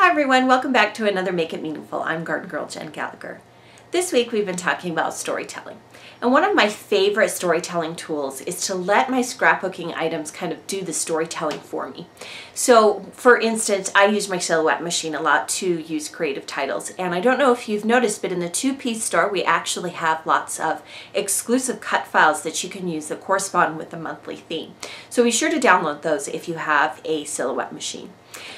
Hi everyone, welcome back to another Make It Meaningful. I'm Garden Girl Jen Gallagher. This week we've been talking about storytelling. And one of my favorite storytelling tools is to let my scrapbooking items kind of do the storytelling for me. So for instance, I use my silhouette machine a lot to use creative titles. And I don't know if you've noticed, but in the two-piece store, we actually have lots of exclusive cut files that you can use that correspond with the monthly theme. So be sure to download those if you have a silhouette machine.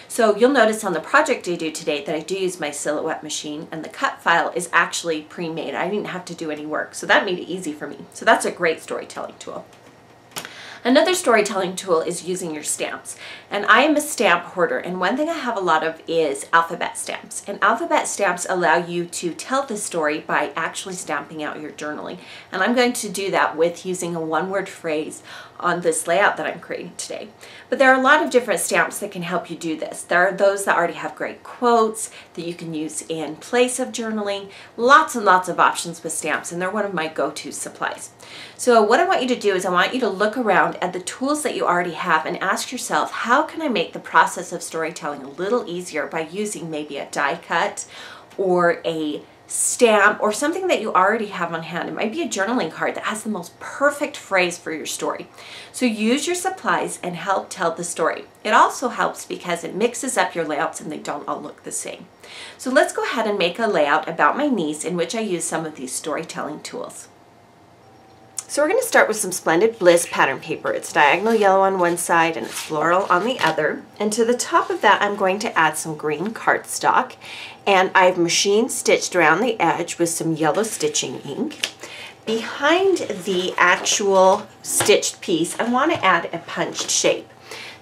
So you'll notice on the project I do today that I do use my silhouette machine, and the cut file is actually pre-made. I didn't have to do any work, so that made it easy for me. So that's a great storytelling tool. Another storytelling tool is using your stamps. And I am a stamp hoarder, and one thing I have a lot of is alphabet stamps. And alphabet stamps allow you to tell the story by actually stamping out your journaling. And I'm going to do that with using a one-word phrase on this layout that I'm creating today. But there are a lot of different stamps that can help you do this. There are those that already have great quotes that you can use in place of journaling. Lots and lots of options with stamps, and they're one of my go-to supplies. So what I want you to do is I want you to look around at the tools that you already have and ask yourself, how can I make the process of storytelling a little easier by using maybe a die cut or a stamp or something that you already have on hand. It might be a journaling card that has the most perfect phrase for your story. So use your supplies and help tell the story. It also helps because it mixes up your layouts and they don't all look the same. So let's go ahead and make a layout about my niece in which I use some of these storytelling tools. So we're going to start with some Splendid Bliss pattern paper. It's diagonal yellow on one side and it's floral on the other. And to the top of that, I'm going to add some green cardstock. And I've machine stitched around the edge with some yellow stitching ink. Behind the actual stitched piece, I want to add a punched shape.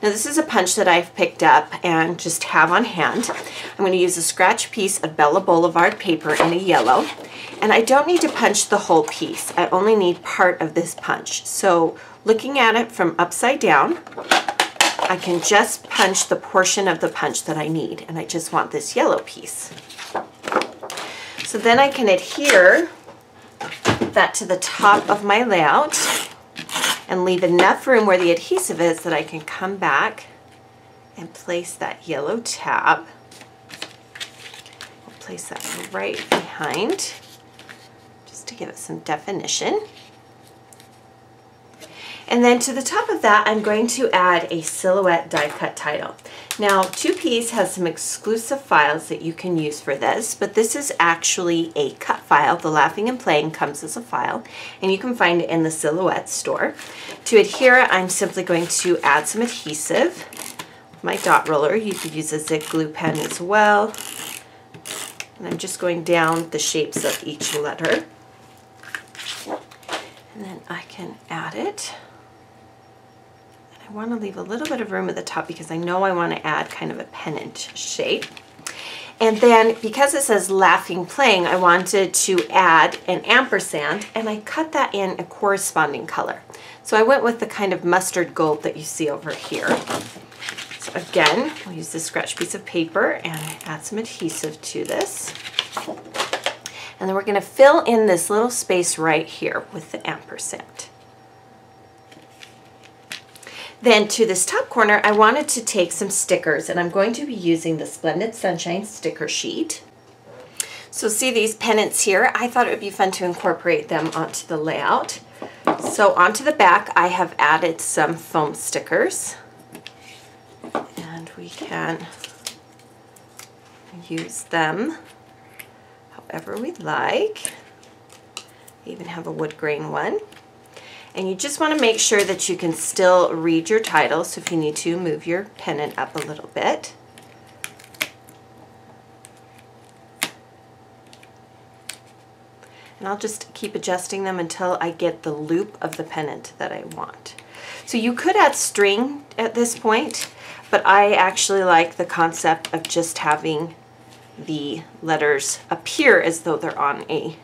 Now this is a punch that I've picked up and just have on hand. I'm going to use a scratch piece of Bella Boulevard paper in a yellow. And I don't need to punch the whole piece. I only need part of this punch. So looking at it from upside down, I can just punch the portion of the punch that I need. And I just want this yellow piece. So then I can adhere that to the top of my layout and leave enough room where the adhesive is that I can come back and place that yellow tab. I'll place that right behind just to give it some definition. And then to the top of that, I'm going to add a silhouette die cut title. Now, 2Ps has some exclusive files that you can use for this, but this is actually a cut file. The Laughing and Playing comes as a file, and you can find it in the Silhouette store. To adhere, I'm simply going to add some adhesive. My dot roller, you could use a zip glue pen as well. And I'm just going down the shapes of each letter. And then I can add it. I want to leave a little bit of room at the top because I know I want to add kind of a pennant shape. And then because it says Laughing Playing, I wanted to add an ampersand, and I cut that in a corresponding color. So I went with the kind of mustard gold that you see over here. So again, I'll use this scratch piece of paper and add some adhesive to this. And then we're going to fill in this little space right here with the ampersand. Then to this top corner, I wanted to take some stickers, and I'm going to be using the Splendid Sunshine sticker sheet. So see these pennants here? I thought it would be fun to incorporate them onto the layout. So onto the back, I have added some foam stickers, and we can use them however we'd like. I even have a wood grain one. And you just want to make sure that you can still read your title, so if you need to, move your pennant up a little bit. And I'll just keep adjusting them until I get the loop of the pennant that I want. So you could add string at this point, but I actually like the concept of just having the letters appear as though they're on a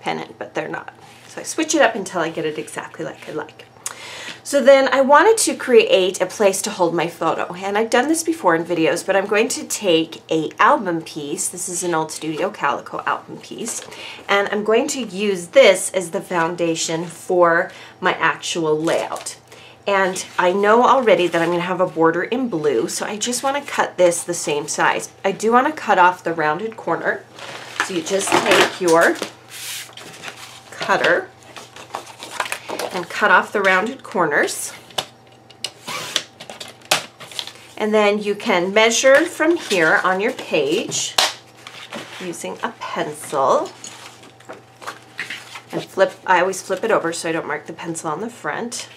pennant, but they're not. So I switch it up until I get it exactly like I like. So then I wanted to create a place to hold my photo, and I've done this before in videos, but I'm going to take an album piece. This is an old Studio Calico album piece, and I'm going to use this as the foundation for my actual layout. And I know already that I'm going to have a border in blue, so I just want to cut this the same size. I do want to cut off the rounded corner. So you just take your cutter and cut off the rounded corners. And then you can measure from here on your page using a pencil. And flip, I always flip it over so I don't mark the pencil on the front.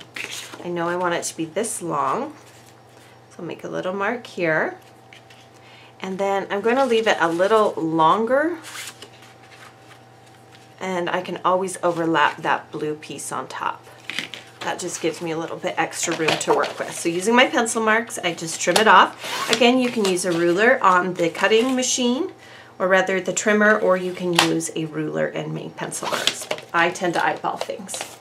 I know I want it to be this long, so I'll make a little mark here. And then I'm going to leave it a little longer, and I can always overlap that blue piece on top. That just gives me a little bit extra room to work with. So using my pencil marks, I just trim it off. Again, you can use a ruler on the cutting machine, or rather the trimmer, or you can use a ruler and make pencil marks. I tend to eyeball things.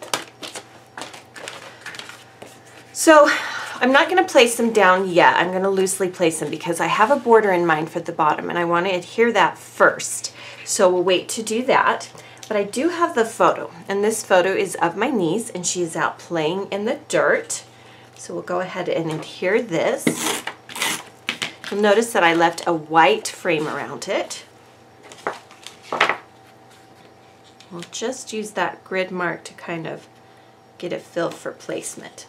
So I'm not going to place them down yet. I'm going to loosely place them because I have a border in mind for the bottom and I want to adhere that first. So we'll wait to do that. But I do have the photo, and this photo is of my niece, and she's out playing in the dirt. So we'll go ahead and adhere this. You'll notice that I left a white frame around it. We'll just use that grid mark to kind of get a feel for placement.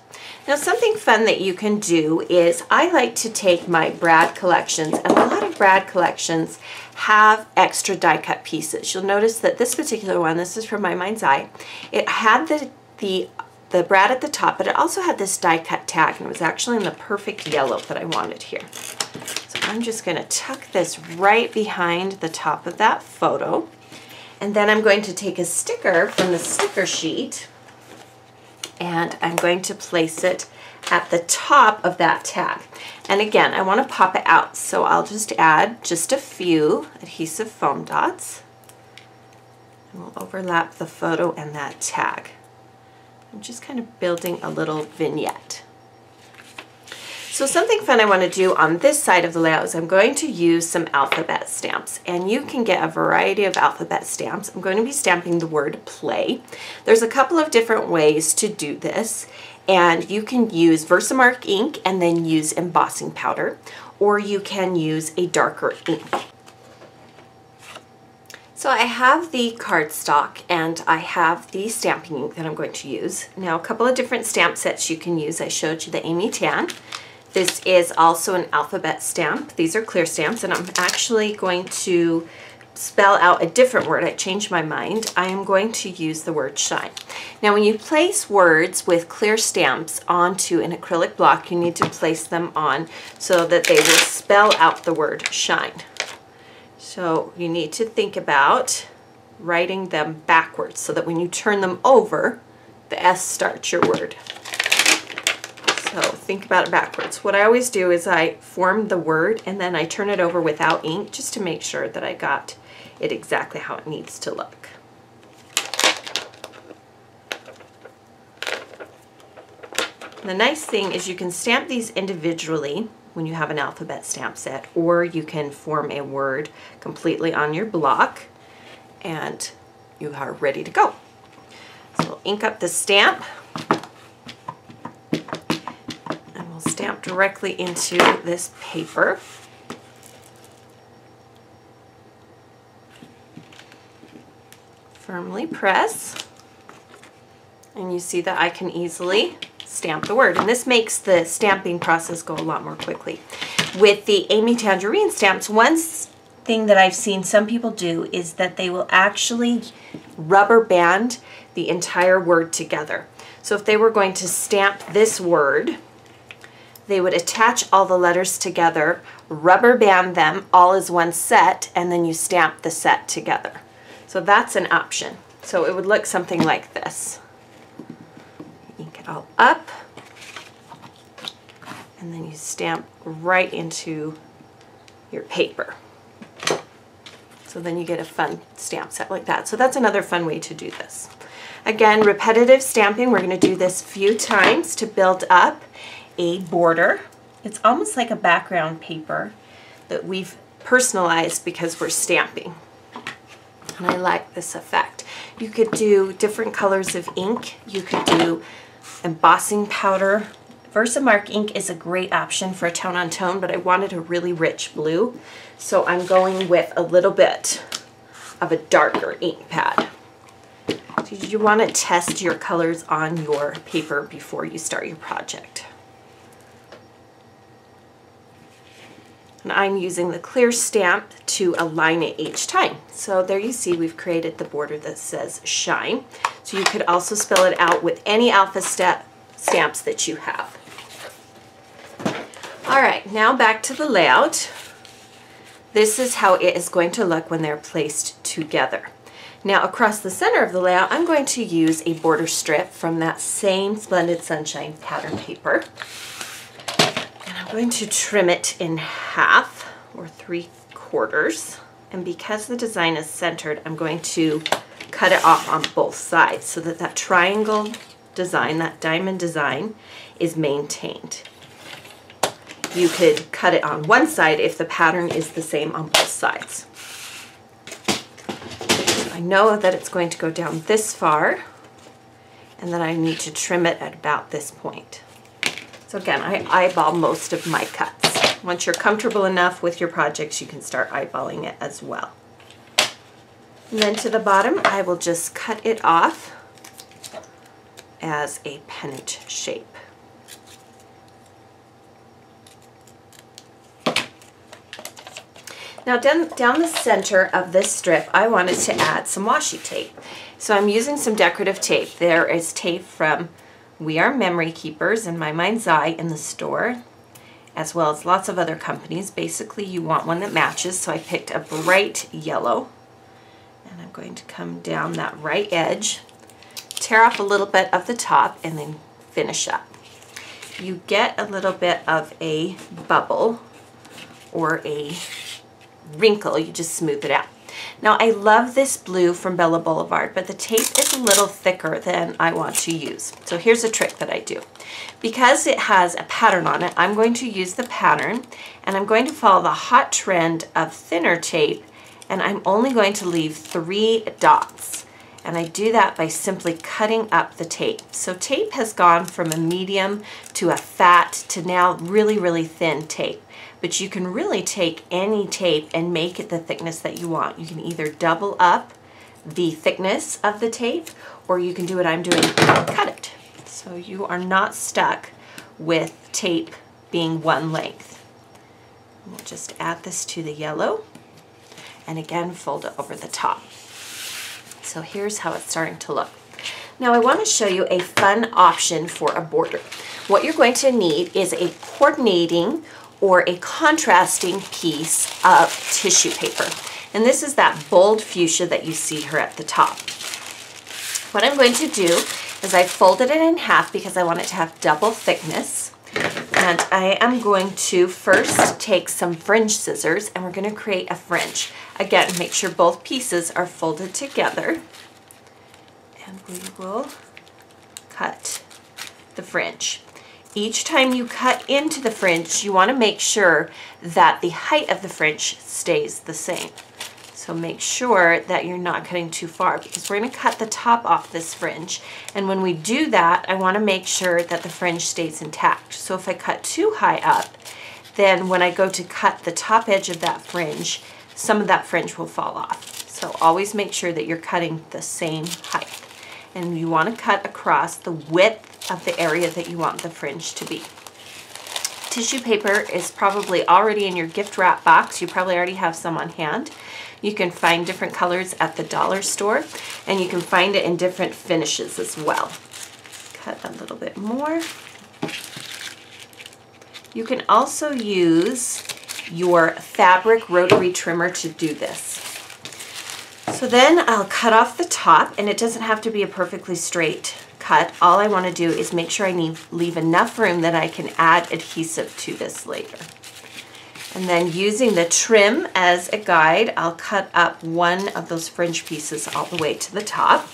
Now, something fun that you can do is I like to take my brad collections, and a lot of brad collections have extra die cut pieces. You'll notice that this particular one, this is from My Mind's Eye, it had the brad at the top, but it also had this die cut tag, and it was actually in the perfect yellow that I wanted here. So I'm just going to tuck this right behind the top of that photo, and then I'm going to take a sticker from the sticker sheet, and I'm going to place it at the top of that tag. And again, I want to pop it out, so I'll just add just a few adhesive foam dots, and we'll overlap the photo and that tag. I'm just kind of building a little vignette. So something fun I want to do on this side of the layout is I'm going to use some alphabet stamps, and you can get a variety of alphabet stamps. I'm going to be stamping the word play. There's a couple of different ways to do this, and you can use Versamark ink and then use embossing powder, or you can use a darker ink. So I have the cardstock and I have the stamping ink that I'm going to use. Now, a couple of different stamp sets you can use. I showed you the Amy Tan. This is also an alphabet stamp. These are clear stamps, and I'm actually going to spell out a different word. I changed my mind. I am going to use the word shine. Now, when you place words with clear stamps onto an acrylic block, you need to place them on so that they will spell out the word shine. So you need to think about writing them backwards so that when you turn them over, the S starts your word. So think about it backwards. What I always do is I form the word and then I turn it over without ink just to make sure that I got it exactly how it needs to look. The nice thing is you can stamp these individually when you have an alphabet stamp set, or you can form a word completely on your block and you are ready to go. So we'll ink up the stamp and we'll stamp directly into this paper. Firmly press, and you see that I can easily stamp the word, and this makes the stamping process go a lot more quickly. With the Amy Tangerine stamps, one thing that I've seen some people do is that they will actually rubber band the entire word together. So if they were going to stamp this word, they would attach all the letters together, rubber band them all as one set, and then you stamp the set together. So that's an option. So it would look something like this. Ink it all up, and then you stamp right into your paper. So then you get a fun stamp set like that. So that's another fun way to do this. Again, repetitive stamping. We're going to do this a few times to build up a border. It's almost like a background paper that we've personalized because we're stamping. And I like this effect. You could do different colors of ink. You could do embossing powder. Versamark ink is a great option for a tone-on-tone, but I wanted a really rich blue, so I'm going with a little bit of a darker ink pad. So you want to test your colors on your paper before you start your project. And I'm using the clear stamp to align it each time. So there you see we've created the border that says shine. So you could also spell it out with any alpha stamps that you have. All right, now back to the layout. This is how it is going to look when they're placed together. Now across the center of the layout, I'm going to use a border strip from that same Splendid Sunshine pattern paper. And I'm going to trim it in half or 3/4. And because the design is centered, I'm going to cut it off on both sides so that that triangle design, that diamond design, is maintained. You could cut it on one side if the pattern is the same on both sides. I know that it's going to go down this far, and then I need to trim it at about this point. So again, I eyeball most of my cuts. Once you're comfortable enough with your projects, you can start eyeballing it as well. And then to the bottom, I will just cut it off as a pennant shape. Now down the center of this strip, I wanted to add some washi tape. So I'm using some decorative tape. There is tape from We Are Memory Keepers and My Mind's Eye in the store, as well as lots of other companies. Basically, you want one that matches, so I picked a bright yellow. And I'm going to come down that right edge, tear off a little bit of the top, and then finish up. You get a little bit of a bubble or a wrinkle, you just smooth it out. Now I love this blue from Bella Boulevard, but the tape is a little thicker than I want to use. So here's a trick that I do. Because it has a pattern on it, I'm going to use the pattern and I'm going to follow the hot trend of thinner tape, and I'm only going to leave 3 dots. And I do that by simply cutting up the tape. So tape has gone from a medium to a fat to now really, really thin tape. But you can really take any tape and make it the thickness that you want. You can either double up the thickness of the tape, or you can do what I'm doing and cut it. So you are not stuck with tape being one length. We'll just add this to the yellow and again fold it over the top. So here's how it's starting to look. Now I want to show you a fun option for a border. What you're going to need is a coordinating or a contrasting piece of tissue paper. And this is that bold fuchsia that you see here at the top. What I'm going to do is I folded it in half because I want it to have double thickness. And I am going to first take some fringe scissors and we're going to create a fringe. Again, make sure both pieces are folded together. And we will cut the fringe. Each time you cut into the fringe, you want to make sure that the height of the fringe stays the same. So make sure that you're not cutting too far, because we're going to cut the top off this fringe. And when we do that, I want to make sure that the fringe stays intact. So if I cut too high up, then when I go to cut the top edge of that fringe, some of that fringe will fall off. So always make sure that you're cutting the same height. And you want to cut across the width of the area that you want the fringe to be. Tissue paper is probably already in your gift wrap box. You probably already have some on hand. You can find different colors at the dollar store, and you can find it in different finishes as well. Cut a little bit more. You can also use your fabric rotary trimmer to do this. So then I'll cut off the top, and it doesn't have to be a perfectly straight cut. All I want to do is make sure I leave enough room that I can add adhesive to this later. And then using the trim as a guide, I'll cut up one of those fringe pieces all the way to the top.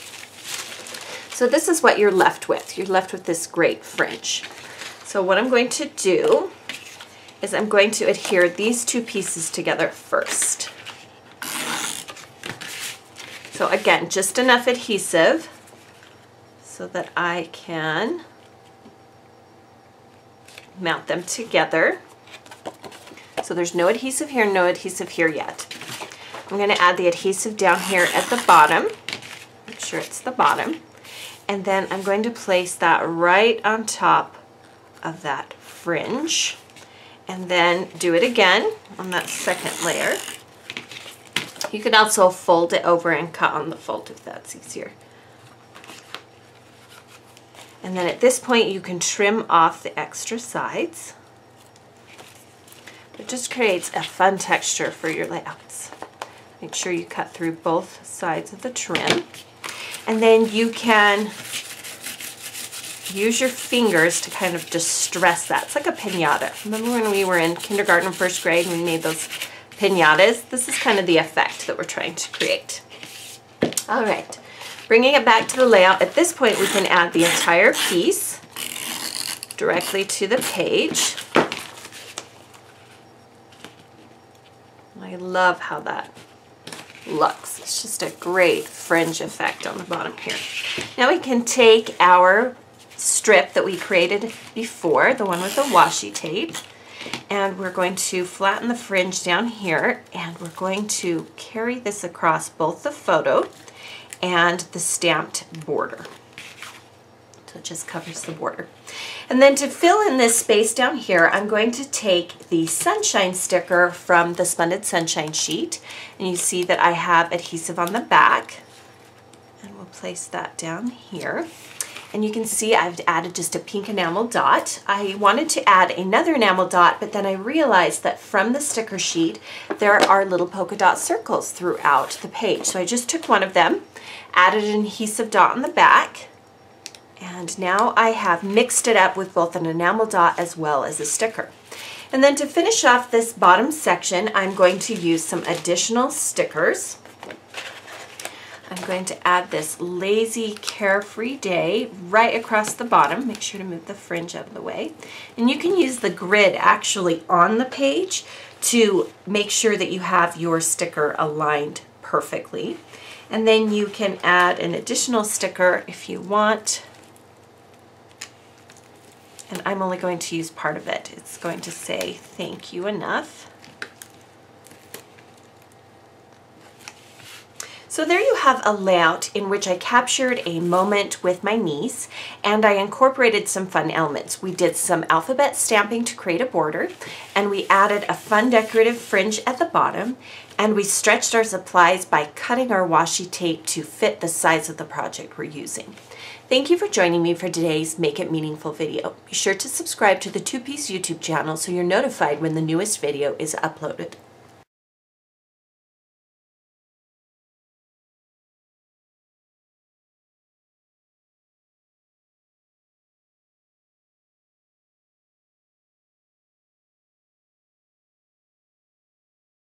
So this is what you're left with. You're left with this great fringe. So what I'm going to do is I'm going to adhere these 2 pieces together first. So again, just enough adhesive so that I can mount them together. So there's no adhesive here, no adhesive here yet. I'm going to add the adhesive down here at the bottom. Make sure it's the bottom. And then I'm going to place that right on top of that fringe. And then do it again on that second layer. You can also fold it over and cut on the fold if that's easier. And then at this point you can trim off the extra sides. It just creates a fun texture for your layouts. Make sure you cut through both sides of the trim. And then you can use your fingers to kind of distress that. It's like a piñata. Remember when we were in kindergarten or first grade and we made those piñatas? This is kind of the effect that we're trying to create. All right, bringing it back to the layout. At this point, we can add the entire piece directly to the page. I love how that looks. It's just a great fringe effect on the bottom here. Now we can take our strip that we created before, the one with the washi tape, and we're going to flatten the fringe down here, and we're going to carry this across both the photo and the stamped border. So it just covers the border. And then to fill in this space down here, I'm going to take the sunshine sticker from the Splendid Sunshine sheet, and you see that I have adhesive on the back, and we'll place that down here. And you can see I've added just a pink enamel dot. I wanted to add another enamel dot, but then I realized that from the sticker sheet, there are little polka dot circles throughout the page. So I just took one of them, added an adhesive dot on the back, and now I have mixed it up with both an enamel dot as well as a sticker. And then to finish off this bottom section, I'm going to use some additional stickers. I'm going to add this lazy carefree day right across the bottom. Make sure to move the fringe out of the way. And you can use the grid actually on the page to make sure that you have your sticker aligned perfectly. And then you can add an additional sticker if you want. And I'm only going to use part of it. It's going to say thank you enough. So there you have a layout in which I captured a moment with my niece, and I incorporated some fun elements. We did some alphabet stamping to create a border, and we added a fun decorative fringe at the bottom, and we stretched our supplies by cutting our washi tape to fit the size of the project we're using. Thank you for joining me for today's Make It Meaningful video. Be sure to subscribe to the Two Piece YouTube channel so you're notified when the newest video is uploaded.